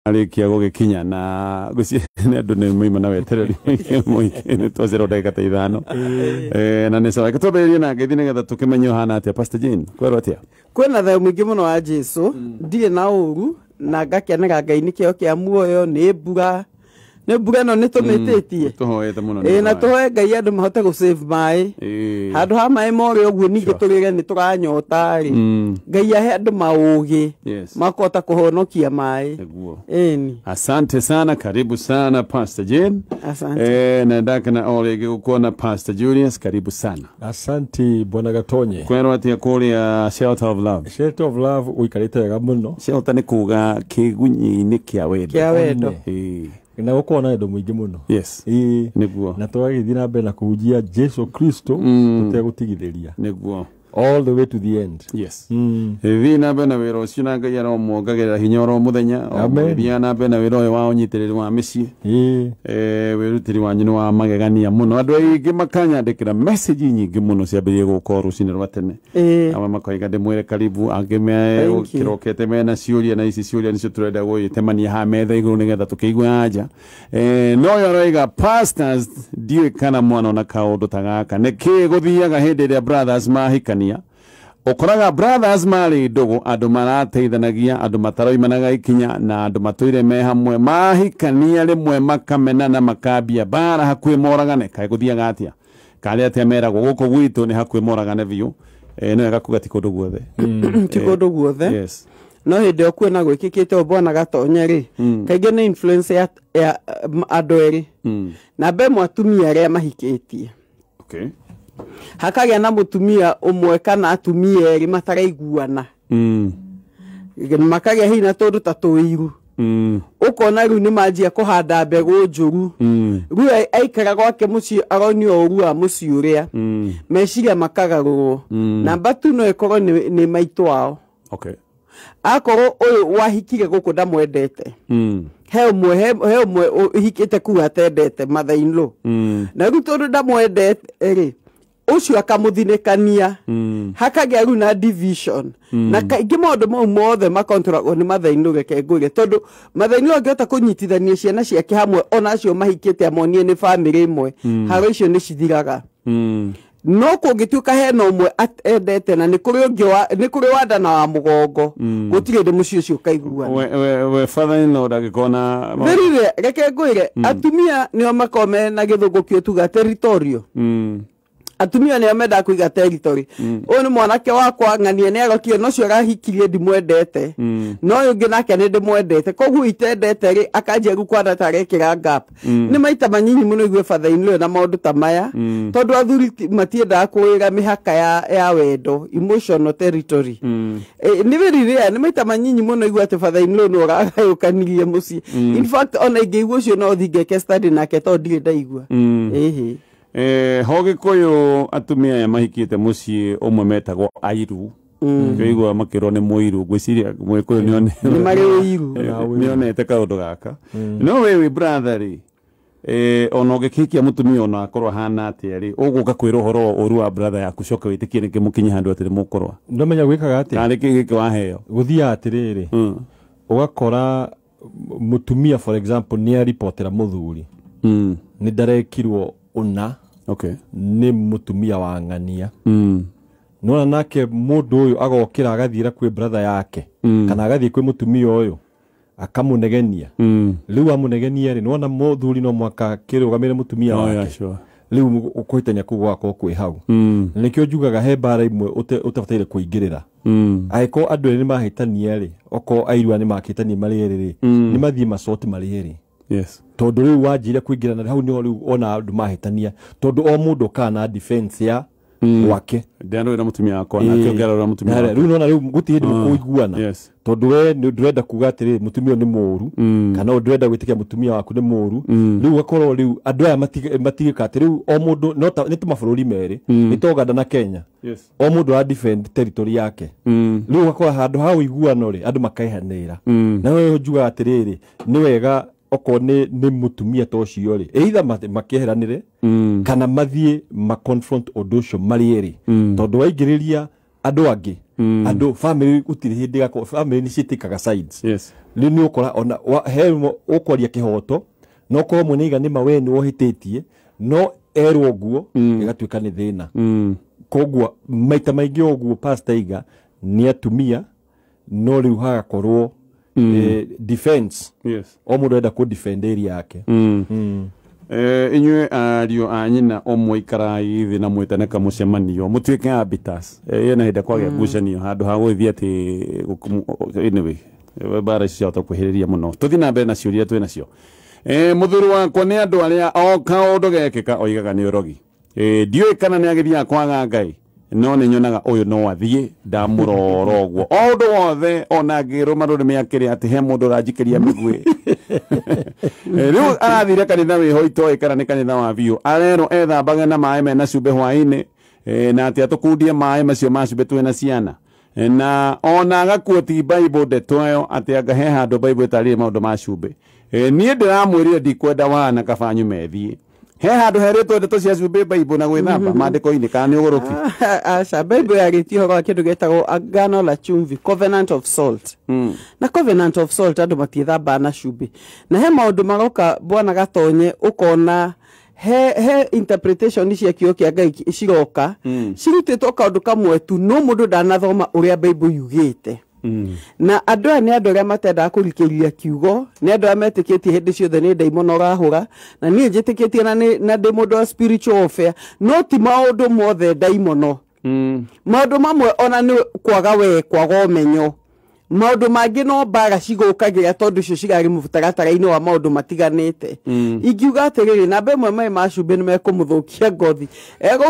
alikia gugikinya na guci ne andu ne moima na wetereri moike twazero ndagika ta ithano na ne sawa gatoberia na ngethi nigetha tukimenye hana atia Pastor Jane kwero atia kwena thayo mwingi muno wa Jesu ndire na uru na ngakenera Ngai nikio kia muoyo ni mbura no nitumetetie tuhoete muno na tuhoe Ngai andu mahote gu save mai handu ha mai more oguo ninge turire ni turanyota ri Ngai ahe andu maugi makota kuhonokia mai asante sana karibu sana Pastor Jane asante na ndakana olege gukona Pastor Julius karibu sana asante bwana Gatonye kwero atia kuria Shelter of Love uikarite wega muno shelter ni kuga kigunyi-ini kia wendo na gukona endo mwingi muno niguo na twagithii na mbere na kuhunjia Jesu Kristo tutegutigithiria niguo all the way to the end thi na mbere na wira ucio na Ngai aromwongagirira hinya oro muthenya omeria na mbere na wira uyu wa unyitiriri wa micii wirutiri wanyu ni wa magegania muno andu aingi makanyandikira message nyingi muno ciambirie gukorwo rucini rwa tene aba makoiga ndimwire karibu angime kirokete mena ciuria na ici ciuria nicio turenda guitemania ha metha iguru nigetha tukiigua anja no yo roiga pastors ndiwe kana mwana na kaundu tagaka niki guthiaga hindi ria brothers mahikania ukoraga brothers mari ndugu andu marateithanagia andu mataroimanaga ikinya na andu matuire me hamwe mahikania rimwe makamena na makambia bara hakwi moragane kai guthiaga atia kali atia meragwo guku gwitu ni hakwi moragane biu no yagakuga tikundu guothe tikundu guothe no hindi okuona gwikikite Bwana Gatonye ri kaige ni influence ya andu eri na be mwatumia ria mahikitie hakagia na mutumia umwe kana atumia eri mataraiguana makagia hina tondu ta tuiru ukona riu ni manjia kuhanda mbegu njuru riu aikara gwake muci aroni oru a muci uria meciria makagarurwo namba 2 no ikorwo ni maitu wao akorwo uyu wahikire guku ndamwendete he umwe uhikite ku atendete mother-in-law na riu tondu ndamwendete eri ucio akamuthinikania hakagia riu na division na kaingi maundu mau mothe makontrolwo ni mother-in-law reke ngure tondu mother-in-law angihota kunyitithania ciana ciake hamwe onacio mahikite amonie ni family imwe haro icio ni cithiraga no kungituka hena umwe endete na ni kuri wandana wa mugongo gutire ndi mucio cio kaiguana we father-in-law ndagikona verire reke ngwire atumia nio makome na githungu kio tuga territorial atumia ni amenda kuiga territory oni mwanake wakwa ng'anie ne arokio no cio rahikirie ndimwendete no yungi nake ni ndimwendete koguo itendete ri akanjia gukwanda tarekira gap ni maita manyinyi muno igwe father-in-law na maundu ta maya tondu athuri matienda kuira mihaka ya wendo emotional territory ni verire ni maita manyinyi muno igwe ati father-in-law no ragayukanirie muci in fact ona ingeigwo cio no thingeke study nake tondu ndire ndaigua hoge koyo atumia ya mahikite muci umwe metagwo airu kigwa makiro ne muiru gwiciria mwekuyo nione ni mari iru nione teka undu gaka no we brother ono gekikia mutumia ono akorwa hana atiari uguka kwira horo oru wa brother yaku coka witikie ni kimukinya handu atiri mukorwa ndomenya gwikaga ati ari kigiki waheo guthia atiriri ugakora mutumia for example ni reportera muthuri ni darekirwo una ni mutumia wa ng'ania nona nake mundu uyu agokira agathira kwi brother yake kana agathie kwi mutumia uyu akamunegenia riu amunegenia ri nona muthuri no mwaka kirugamire mutumia wake riu ukuhitania kugwako kwi hau nikio njugaga he bara imwe utabatire kuingirira aiko andu ni mahitania ri oko airua ni makitania mari ri ni mathie masoti mari ri tondu riu wanjire kuingirana hau ni riu ona andu mahitania tondu o mundu kana defense ya wake ndano ira mutumia wako na kiongerera mutumia wako riu nona riu gutihindi mukuiguana tondu we ni ndurenda kuga atiri mutumia ni muru kana ndurenda gwitikia mutumia waku ni muru riu gakoro riu andu aya matigika atiri riu o mundu ni tumabũrũri meri ni Uganda na Kenya o mundu a defend territory yake riu gakora handu ha uiguano ri andu makaihanira na we njuga atiriri ni wega oko ni mutumia tocio ri either makiheranire kana mathie ma confront odosho marieri tondu waingiriria andu angi Ando family utiri hindi gako family ni citikaga sides. Yes. Riu ni ukora ona he ukwaria kihoto no ko muniga ni mawe ni wohitetie no erwo guo igatuika ni thina. Kogua maita maingi oguo pastor Iga ni atumia no riu hagakorwo defense. Yes. O mundu enda ku defend area yake. Inywe ario anyina omwe ikarai thi na mwetane kamucemanio mutuike habitats yena hida kwage gucanio handu ha gwithia ati anyway bara cio takuhiriria muno tuthi na mbere na ciuria twi nacio muthuru wakwa ni andu aria o kaundu gekeka oigaga ni urogi ndioi kana ni agithia kwaga Ngai no ni nyonaga uyu no athie ndamurora ogwo o ndu wothe ona ngiruma rurimi akiri ati he mundu ranjikiria migwi riu arathire kanitha wihoito ikara ni kanitha wa biu arero ethambaga na maĩ mena cumbe hwaini na ati atukundie maĩ macio ma cumbe twina ciana na ona agakuoti Bible ndetwayo ati anga he handu Bible itarire maundu ma cumbe nie ndiramwirire ndikwenda wana kabanyu methie he handu heretwo ndeto cia cumbe Bible na gwithamba mandiko-ini kana ni uguruki aca Bible yagĩtie ũhoro wa kĩndũ gĩtagwo agano la chumvi, covenant of salt. Na covenant of salt andũ matiĩthambaga na cumbi na he maũndũ maroka bwana gatonye ũkona he interpretation cia kiugo kĩa Ngai ciroka cirutĩtwo kaũndũ kamwe tu no mũndũ ndanathoma ũrĩa Bible yugĩte. Na andũ aya nĩ andũ arĩa matendaga kũrikĩrĩria kiugo nĩ andũ arĩa metĩkĩtie hĩndĩ ciothe nĩ ndaimono ũrahũra na niĩ njĩtĩkĩtie na ndĩ mũndũ wa spiritual warfare no ti maũndũ mothe ndaimono. Maũndũ mamwe ona nĩ kwaga kwaga ũmenyo maũndũ mangĩ no mbara cigũkagĩra tondũ icio cirarĩ mũtaratara-inĩ wa maũndũ matiganĩte. Ingiuga atĩrĩrĩ namba ĩmwe maĩ ma cumbĩ nĩ mekũmũthũkia ngothi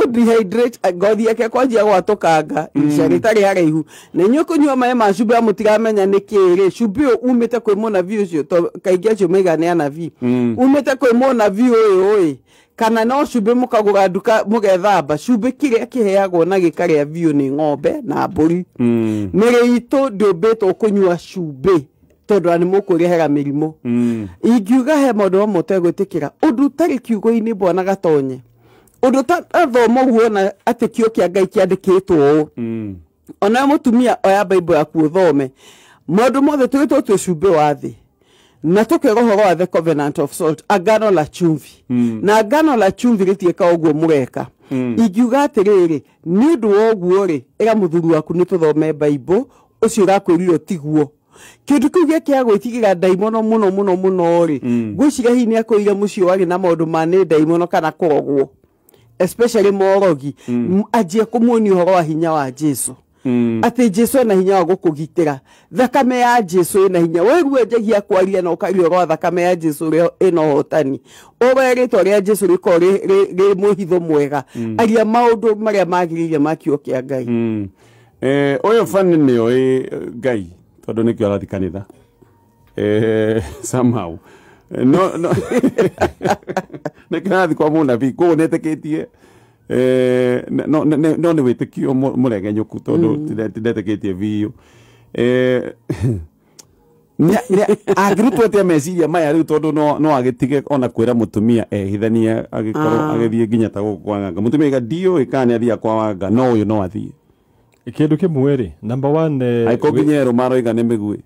dehydrate ngothi yake kwanjia gwatũkanga ica rĩtarĩ haraihu na inyuĩ kũnyua maĩ ma cumbĩ mũtiramenya nĩ kĩrĩ cumbĩ ũyũ umĩte kwĩ mũnabii ũcio kaingĩ acio maiga nĩ anabii umĩte kwĩ mũnabii ũyũ kana no cumbĩ mũkagũra nduka mũgethamba cumbĩ kĩrĩa kĩheagwo na gĩkarĩa biũ nĩ ng'ombe na mbũri. Mĩrĩ itũ ndũmbĩtwo kũnyua cumbĩ tondũ nĩ mũkũrehera mĩrimũ. Ingiuga he maũndũ mamwe ũtegwĩtĩkĩra ũndũ ũtarĩ kiugo-inĩ bwana gatonye ũndũ ũtathoma ũguo na atĩ kiugo kĩa Ngai kĩandĩkĩtwo ũũ ona mũtumia oya Bible yaku ũthome maũndũ mothe twĩtwo twĩ cumbĩ wa thĩ na tũkĩra ũhoro wa the covenant of salt agano la chumvi na agano la chumvi rĩtiĩka ũguo mũreka. Ingiuga atĩrĩrĩ nĩ ũndũ wa ũguo rĩ ĩga mũthuri waku nĩ tũthome Bible ũcio ũrakwĩrirwo tiguo kĩndũ kĩu gĩake gwĩtigĩra ndaimono mũno rĩ ngwĩciria hihi nĩ akũire mũciĩ warĩ na maũndũ ma nĩ ndaimono kana kũrogwo especially morogi anjie kũmuonia ũhoro wa hinya wa Jesu ati Jesu ena hinya wa gũkũgitĩra thakame ya Jesu ena hinya wewe njagia kwaria na ũkaria ũhoro wa thakame ya Jesu ĩna ũhotani ũrĩa rĩtwa rĩa Jesu rĩkorwo rĩ mũhitho mwega aria maũndũ marĩa magĩrĩire ma kiugo kĩa Ngai. Ũyũ bani nĩ oĩ Ngai tondũ nĩkĩo arathi kanitha somehow no nĩkĩo arathi kwa mũnabii koguo nĩetĩkĩtie no nĩ wĩtĩkio mũregenyũku tondũ ndetĩkĩtie biũ angĩrutwo atĩa meciria maya rĩu tondũ no agĩtige ona kwĩra mũtumia ehithanie agĩkorwo agĩthiĩ nginya ta gũkũ kwa Nganga mũtumia iga ndiũĩ kana nĩ athiaga kwa Wanga no ũyũ no athiĩ kĩndũ kĩmwe rĩ number one aiko nginya erũ iga nĩ mĩgui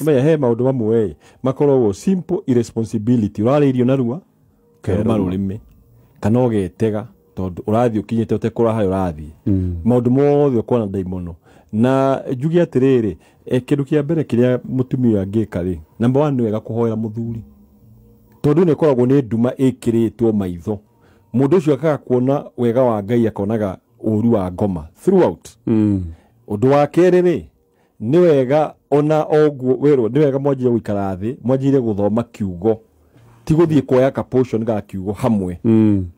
maya he maũndũ mamwe makoragwo simple irresponsibility ũrarĩirio narua kerũma rũrĩmĩ kana ũgetega tondũ ũrathiĩ ũkinyĩte ũtekũra harĩa ũrathiĩ maũndũ mothe ũkona ndaimono na njuge atĩrĩrĩ kĩndũ kĩa mbere kĩrĩa mũtumia angĩka rĩ number one nĩ wega kũhoera mũthuri tondũ nĩ ĩkoragwo nĩ nduma ĩkĩrĩtwo maitho mũndũ ũcio akaga kuona wega wa Ngai akonaga ũru wa ngoma throughout. Ũndũ wa kerĩ rĩ nĩ wega ona oguo wĩrwo nĩ wega mwanjire gũikara thĩ mwanjire gũthoma kiugo ti gũthiĩ kuoya ka portion ga kiugo hamwe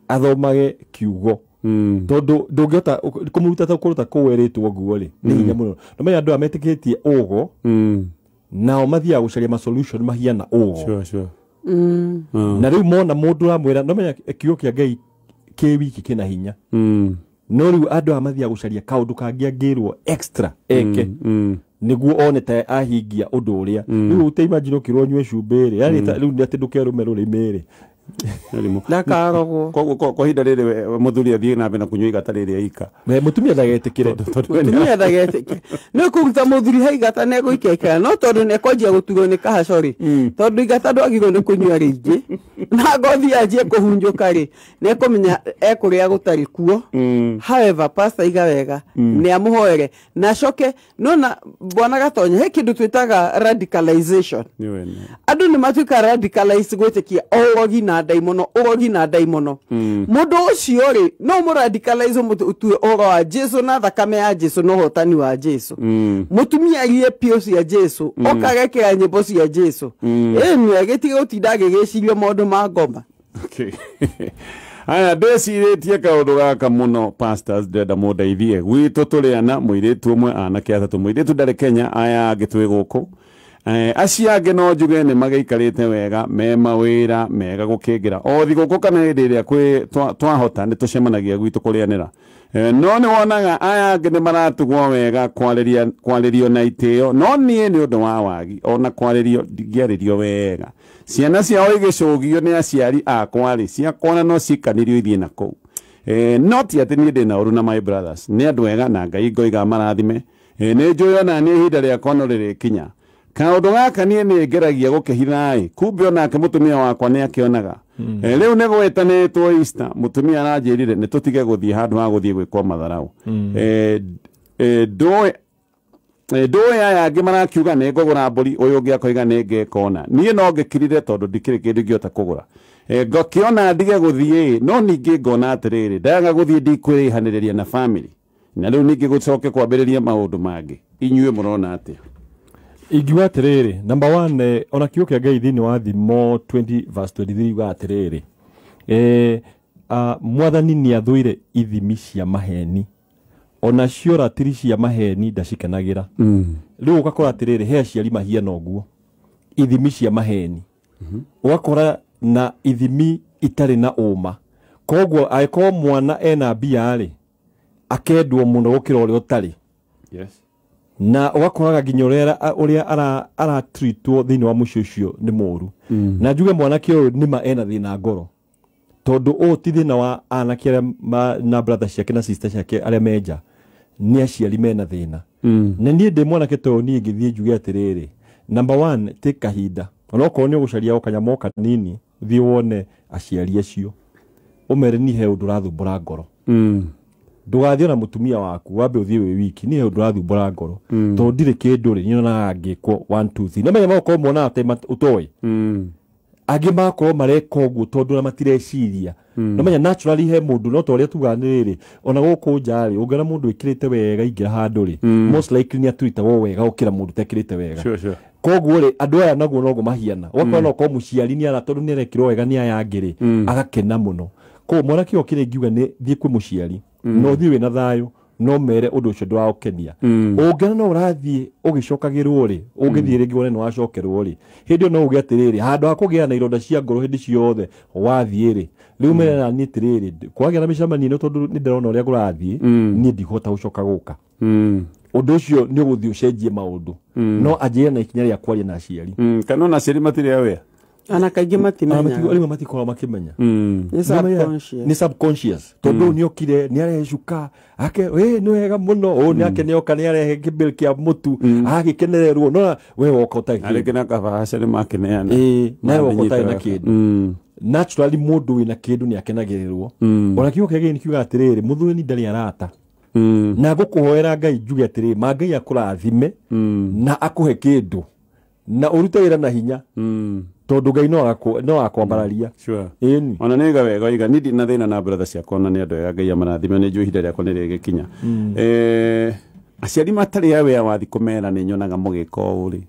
athomage kiugo tondũ ndũngĩhota kũmũruta ta kũruta kũwerĩtwo guo rĩ nĩ hinya mũno no maya andũ ametĩkĩtie ũgo nao mathiaga gũcaria ma solution mahiana ũgo na rĩu mona mũndũ ramwĩra no menya kiugo kĩa Ngai kĩ wiki kĩna hinya no rĩu andũ amathiaga gũcaria kaũndũ kangĩ angĩrwo extra eke nĩguo one ta ahingia ũndũ ũrĩa rĩu ũteimagine ũkĩrwo nyue cumbĩ rĩ yani rĩu nĩ atĩ ndũkerũme rũrĩmĩ rĩ ndakarogwo kwa hinda riri muthuri athie na mbere kunywa igata riri ika mutumia ndagetikire mutumia ndagetikire no kuruta muthuri ha igata ne guikekera no tondu ne kwanjia guturwo ni kahacori tondu igata ndwagirwo ni kunywa ringi na ngothi anjie kuhunjuka ri ne kumenya ekuria gutari kuo however pastor igawega ni amuhoere na coke nona bwana Gatonya he kindu twitaga radicalization andu ni matuika radicalize gwitikia urogi na daimono mundu ucio ri no mu radicalize mutu oro wa Jesu na thakame ya Jesu no hotani wa Jesu mutumia gie pio cia Jesu okagekera nyimbo cia Jesu ni agetiga utinda gigicirio maundu ma ngoma. Okay. Aya ndeciritie kaundu gaka muno pastors ndenda mundeithie gwitu turiana muiritu umwe anake athatu muiritu ndari Kenya aya agitwi guku aciange no njuge ni mageikarite wega me mawira mega gukingira o thiguku kana hindi iria kwi twahota ni tucemanagia gwitu kurianira no ni wonaga aya ngi ni maratugwo wega kwaririo na itio no nie ni undu wa wagi ona kwaririo ngiaririo wega ciana ciao igicugio ni aciari akwa ri ciakona no cikanirio ithie na kou not ati ni ndina uru na my brothers ni andu wega na Ngai ngoiga marathime ni njuyo na ni ihinda ria kono riri kinya kaundu gaka nie ni ngeragia gukihithai kumbe onake mutumia wakwa ni akionaga riu ni gwetanitwo Easter mutumia aranjirire ni tutige guthie handu ha guthie gwikwo matharau ndoe aya angi marakiuga ni ngogora mburi uyu ungi akoiga ni ngekona nie no ngikirire tondu ndikiri kindu ngiota kugura ngokiona ndige guthie no ningi ngona atiriri ndaga guthie ndikwirihaniriria na family na riu ningi gucoke kwambiriria maundu mangi inyue murona atia Igiwa atiriri number 1 ona kiugo kia Ngai thini wa Thimo 20:23 uga atiriri mwathani ni athuire ithimi cia maheni ona ciora tiri cia maheni ndacikenagira riu ugakora atiriri he aciari mahiana uguo ithimi cia maheni ugakora na ithimi itari na uma koguo aiko mwana ena mbia ri akendwo muno gukira uria utari na ugakoraga nginya uria ara treatwo thini wa mucio ucio ni muru na njuge mwanake uyu nima ena thina ngoro tondu o ti thina wa anake na brother ciake na sister ciake aria menja ni aciari mena thina na nie ndi mwanake to ni ngithie njuge atiriri number 1 take kahinda ona ko ni ugucaria okanyamo kanini thie wone aciari acio umere ni he undu rathumbura ngoro ndugathio na mutumia waku wambe uthie wi wiki ni he undu rathumbura ngoro to ndire kindu ri nyona angikwo 1 2 3 nemenya mako mona ate utoi agi mako mareka uguo tondu na matireciria nemenya naturally he mundu no to ria tuganiriri ona guku njari ungana mundu ikirite wega ingira handu ri most likely ni atuita wo wega ukira mundu tekirite wega sure koguo ri andu aya naguo nogo mahiana wakona ko muciari ni ara tondu ni arekirwo wega ni aya ngiri agakena muno ko mwana kio kire ngiuga ni thie kwi muciari no thiwe na thayo no mere undu ucio ndwa ukenia ungana no urathie ugicokagirwo ri ungithie ringi wone no wacokerwo ri hindi no ugi atiriri handu akugia na ironda cia ngoro hindi ciothe wathie ri riu mere na ni tiriri kwagia na micamani no tondu ni ndirona uria ngurathie ni ndihota gucoka guka undu ucio ni uguthie ucenjie maundu no ajie na ikinya ria kwaria na aciari kana na aciari matire aware ana kaingi matimenya ali matikora makimenya ni subconscious tondu ni okire ni arecuka ake ni wega muno ni ake ni oka ni arehe kibil kia mutu agikenererwo no we woka utaki arekena kabahasha ni makeneana na woka utaki na kindu naturally mundu wina kindu ni akenagirirwo ona kiugo kia Ngai ni kiuga atiriri muthuri ni ndari arata na gukuhoera Ngai njuge atiriri ma Ngai akurathime na akuhe kindu na urute wira na hinya tondu Ngai no akwambararia sure ona nega wega iga nidi na thina na brother ciakwa na ni andu ega Ngai amarathime ni njuhinde riakwa ni rigikinya aciari matari awe wathi kumera ni nyonaga mugiko uri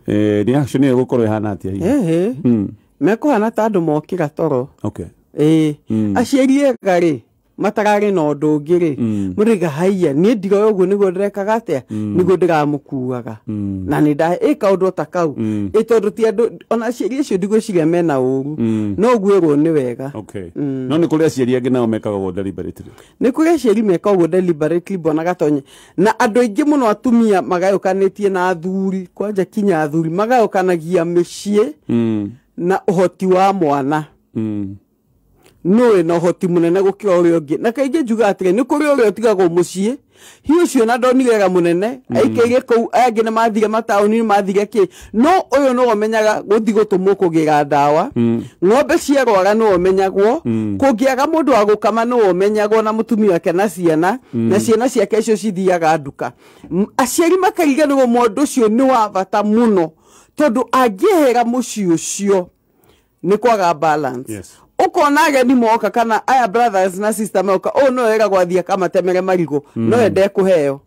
reaction ni gukorwo ihana atia mekuhana ta andu mokira toro okay aciari ega ri matarari no ndungiri muriga haiya ni ndigo uguo niguo ndirekaga atia niguo ndiramukuaga na ni nda kaundu ta kau tondu ti andu ona aciari acio ndigwiciria mena uru no gwirwo ni wega okay no ni kuri aciari angi nao mekaga uguo deliberately ni kuri aciari mekaga uguo deliberately bona Gatonya na andu aingi muno atumia magayukanitie na athuri kwanja kinya athuri magayukanagia micii na uhoti wa mwana no na uhoti munene gukira uri ungi na kaige juga atire ni kuri uri otigago mucie hiyo cio na ndonigega munene aikeire kou angi na mathire matauni mathire ki no uyu no omenyaga guthi gutumwo kugira ndawa ng'ombe ciarwara no omenyagwo kungiaga mundu wa gukama no omenyagwo na mutumia wake na ciana na ciana ciake icio cithiaga nduka aciari makariganirwo mundu ucio ni wa bata muno tondu angihera muci ucio ni kwaga balance. Yes. Ukona ageni moka kana aya brothers na sister moka no wega gwathia kama temere marigo no ende kuheo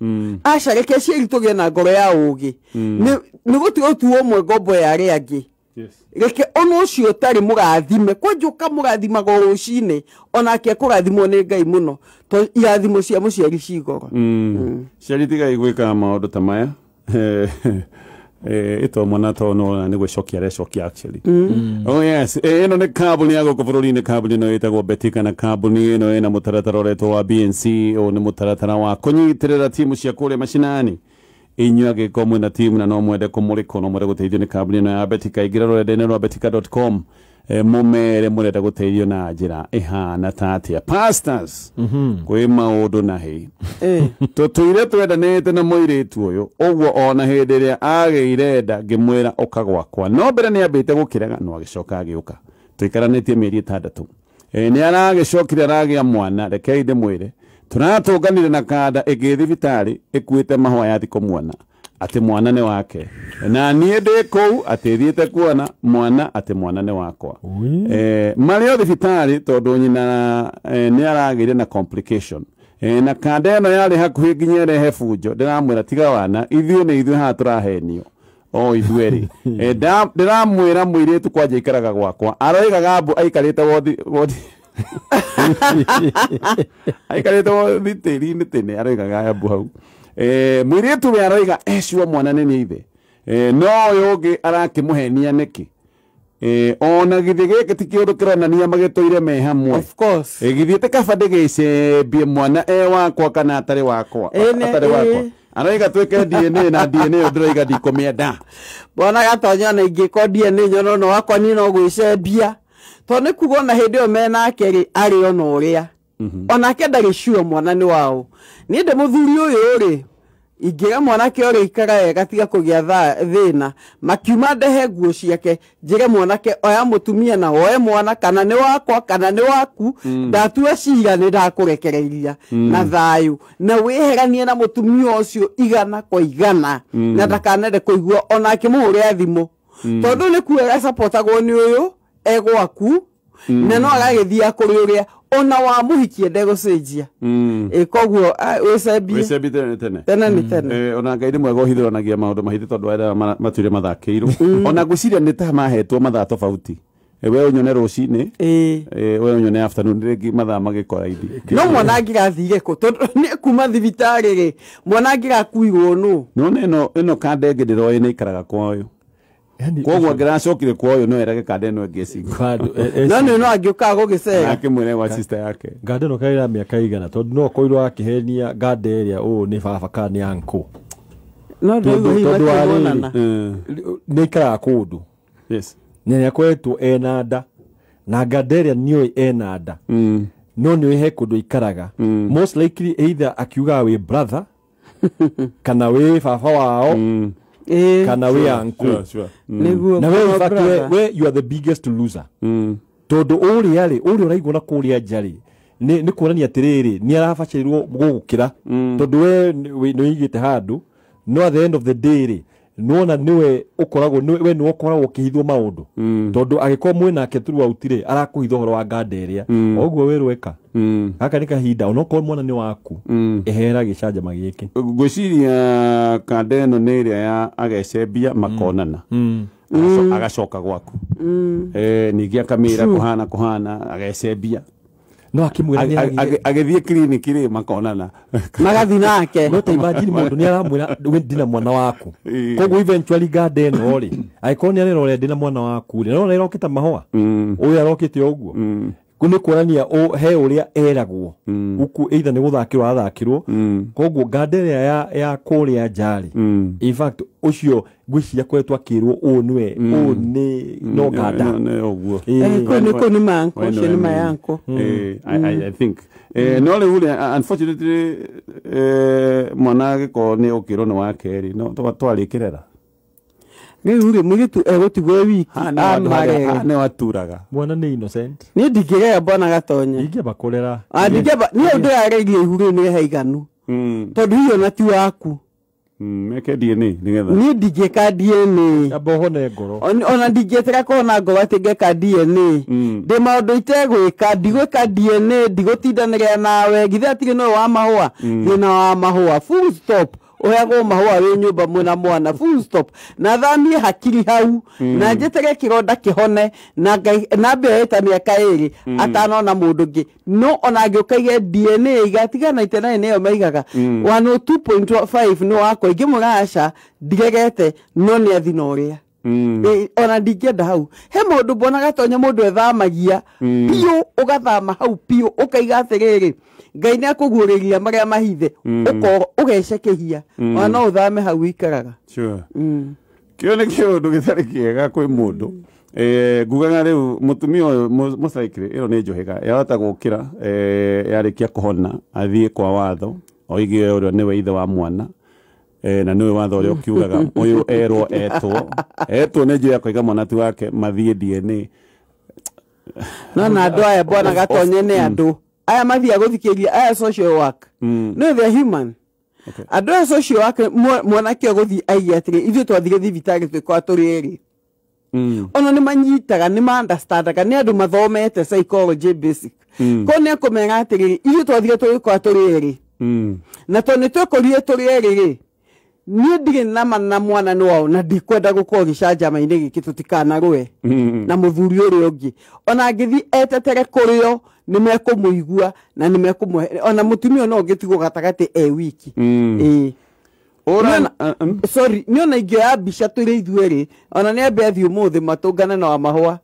aca reke ciari tugie na ngoro ya ugi ni gutigo tuo mwe gombo ya ri angi reke ono ucio tari mugathime kwenjuka mugathimago rucine onake kurathimwo ni Ngai muno to irathimo cia muciari cigoro ciari tiga igwika maundu ta maya ito mwana to no ni gwicokia recokia actually oh yes ino ni kambuni ya goko bururi ni kambuni no itagwo Betika na kambuni ino ina mutaratara uretwo wa BNC o ni mutaratara wa kunyitirira timu cia kure mashinani inyua gikomu na timu na no mwende kumuriko no mwende guteithio ni kambuni ino ya Betika igira rurenda-ini rwa betika.com mumere murenda guteithio na njira ihana tatia pastors kwi maundu na hi tutuire twendanite na muiritu uyu ogwo ona hindi iria ageirenda ngimwira ukagwakwa no mbere ni ambite gukiraga no agicoka agiuka tuikaranitie mieri 6 ni aragicokire aragia mwana rekei ndimwire tunatunganire na kada igithibitari ikuite mahwa ya thiko mwana ati mwana ne wake na nie ndi kou ati thiete kuona mwana ati mwana ne wakwa mario thibitari tondu nyina ni aragire na complication na kada eno yari hakuhi nginya rehe bunjo ndiramwira tiga wana ithuĩ nĩ ithuĩ haha tũrahenio o ithueri ndiramwira muiritu kwanja ikaraga gwakwa aroigaga mbu aikarite wodi aikarite wodi tĩri-inĩ tene aroigaga mbu hau muiritu we aroiga cio mwana nĩ ithe no ũyũ ũngĩ arakĩmũhenia nĩkĩ ona githi gĩkĩ ti kĩũndũ kĩronania magĩtũire me hamwe of course githiĩte kaba ndĩgĩcembie mwana wakwa kana atarĩ wakwa atarĩ wakwa araiga tweke DNA na DNA ndĩraiga ndikũmĩenda bona gatonya na ingĩko DNA nyono no wakwa ni no gwĩcembia to nĩ kuga na hĩndĩ ĩyo menake rĩ arĩ ona ũrĩa onake ndarĩ sure mwana nĩ wao ni ndĩ mũthuri ũyũ rĩ ingĩra mwanake ũrĩa ikara wega tiga kũgĩa thĩna makiuma ndehe nguo ciake njĩre mwanake oya mũtumia na oe mwana kana nĩ wakwa kana nĩ waku ndatua cira nĩ ndakũrekereiria na thayũ na wĩheranie na mũtumia ũcio igana kwa igana na ndakanende kũigua ona akĩmũhũrĩra thimũ tondũ nĩ kuo supportagwo nĩ ũyũ egwaku na no agagĩthia kũrĩ ũrĩa ona wa muhikie ndegũcenjia koguo wĩcembi tene ona Ngai rĩmwe gohithũranagia maũndũ mahithĩ tondũ arĩa matuire mathakĩirwo ona ngwĩciria nĩ ta mahetwo mathaa tofauti we unyone rucini we unyone afternoon rĩngĩ mathaa magĩkoraithi no mwana angĩgathire kũ tondũ nĩ kuma thibitarĩ rĩ mwana angĩgakuirwo nũ no ĩno kanda ĩngĩ ndĩroĩ nĩ ikaraga kwa ũyũ koguo ngĩracokire kwa ũyũ no erage kanda ĩno ĩngĩ no angĩũkaga gũgĩcera akĩmwĩre wa sister yake nganda ĩno kaĩra mĩaka igana tondũ no koirwo akĩhenia nganda ĩrĩa ũũ nĩ baba kana nĩ anko no ndũgũonana nĩ ikaraga kũndũ yes nĩ akoretwo ena nda na nganda ĩrĩa nĩoĩ ena nda no nĩ he kũndũ ikaraga most likely either akiuga wĩ brother kana wĩ baba wao kana we uncle na we you are the biggest loser tondu uri uraigwo na kuria njari ni kuonania atiriri ni arabacirirwo gugukira tondu we no igite handu no at the end of the day nuona niwe ukoragwo we ni ukoragwo kihithwo maundu tondu agikoo mwinake turu autire arakuhithwo horo wa nganda iria oguo wirweka haka ni kahinda onoko mwana ni waku ehera gicanja giki ngwiciria kanda ĩno nĩ ĩrĩa ya agecembia makonana agacoka gwaku ningĩ akamĩra kuhana agecembia no akimwira agithie clinic ri makonana magathi nake no ta imagine mundu ni aramwira we ndina mwana waku koguo eventually garden ori aikoni arero ndina mwana waku ri no irokita mahwa uyu arokite oguo Kuni kuonania he uria eragwo uku either ni guthakirwo athakirwo koguo ngandere ya kuria njari in fact ucio ngwiciria kwetwa akirwo u niwe u ni no nganda oguo kuni manko ucio ni mayanko I think no le ule unfortunately mwana ko ni okiro no wakeri no twarikirera Uri mugitu egotigwo wiki ne waturaga mwana ni innocent ni ndigire bona gatonye ingia bakorera ndigeba ni undu aregie ihuru ni haiganu tondu hiyo na ti waku meke DNA nigetha ni ndige ka DNA abohone ngoro ona ndigitira kona ngoro atige ka DNA de maundu itegwika ndigwika DNA ndigutindaniria nawe githe atige no wa mahua thina wa mahua full stop oyago mahua we nyumba mwena mwana full stop na thamie hakiri hau na njetere kironda kihone na na beeta miaka iri atanona mundu ngi no ona ngiukaige DNA igatiga 99 neyo maigaga 102.5 no wako ingimuraca ndigegete no ni athina uria ona ndigenda hau he mundu bona gatonya mundu ethamagia piu ugathama hau piu ukaiga atiriri Ngai ni akuguriria maria mahithe uko ugecekehia ona uthame hau ikaraga sure kio ni kiundu githari kiega kwi mundu ngugaga riu mutumia uyu musaikire iro ni njohega yahota gukira yarikia kuhona athie kwa watho oige urio niwe ithe wa mwana na niwe watho urio kiugaga uyu erwo etwo ni njoya kuiga mwana tu wake mathie DNA na andu aya bona gatonye ni andu aya mathia guthikiria aya social work no they human andu aya social work mwana kio guthi ai atire ithu twathire thibitari twikwa turiri ona ni manyitaga ni understandaga ni andu mathomete psychology basic ko ne kumenya atire ithu twathire twikwa turiri na tone twekorie turiri ni ndige na mwana no wao na ndikwenda gukorwo gicanja maine giki tutikana rwe na muthuri uri ungi ona ngithi etetere kurio ni mekumuigua na ni mekumuhe ona mutumio no ngitigo gatagati wiki ora sorry ni ona ingio ya bisha turi ithueri ona ni abethi umuthi matungana na wa mahua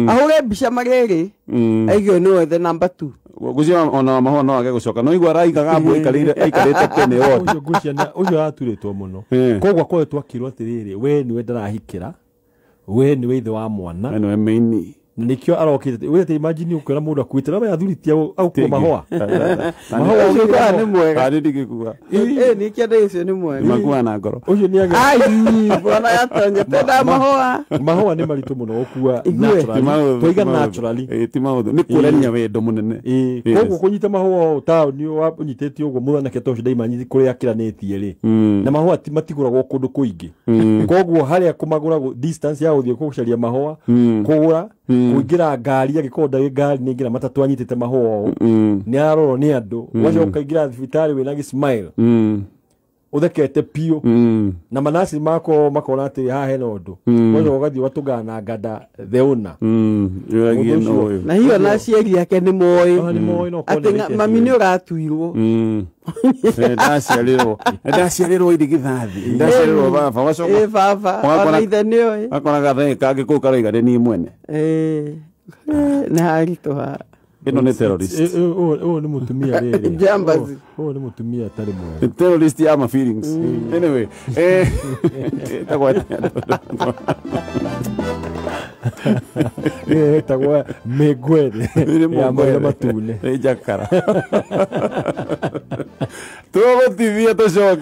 ahure bisha magere aigio no the number 2 gucia ona mahua no age gucoka no igwa raigaga mbu ikarite tene wothe ucio gucia na ucio aturitwo muno kogwa kwetwa kirwo atiriri we niwe ndarahikira we niwe ithe wa mwana no meini nikio arokite we te imagine ukora mundu akuite na athuritia au kwa mahua mahua ni mwega ari ndigikuga ni kienda icio ni mwega makuwa na ngoro ucio ni age ai bona yatonye tenda mahua ni maritu muno okua naturally toiga naturally ti maundu ni kurenia wendo munene koguo kunyita mahua ta ni wanyitete uguo muthanake tocio ndaimanyithi kuria akiranitie ri na mahua ti matiguragwo kundu kuingi koguo haria kumagura distance ya uthio kucaria mahua kugura kuingira ngari agikonda wi ngari ni ngira matatu anyitete mahua ni aroro ni andu wacho ukaingira thibitari wina gi smile uthekete pio na manasi mako makona ati ha he nondu wacho ugathi watugana ngada theuna na hiyo na cieri yake ni moi no ati mami ni uratuirwo ndaciarirwo idigithathi ndaciarirwo baba wacoka baba ona ithe ni oi akona gathe kage ku karaiga ni mwene na haritoha ino ni terrorist ni mutumia riri jambazi ni mutumia tari mwe terrorist ya ma feelings anyway tagwa megwere ya matune jakara tugo TV to show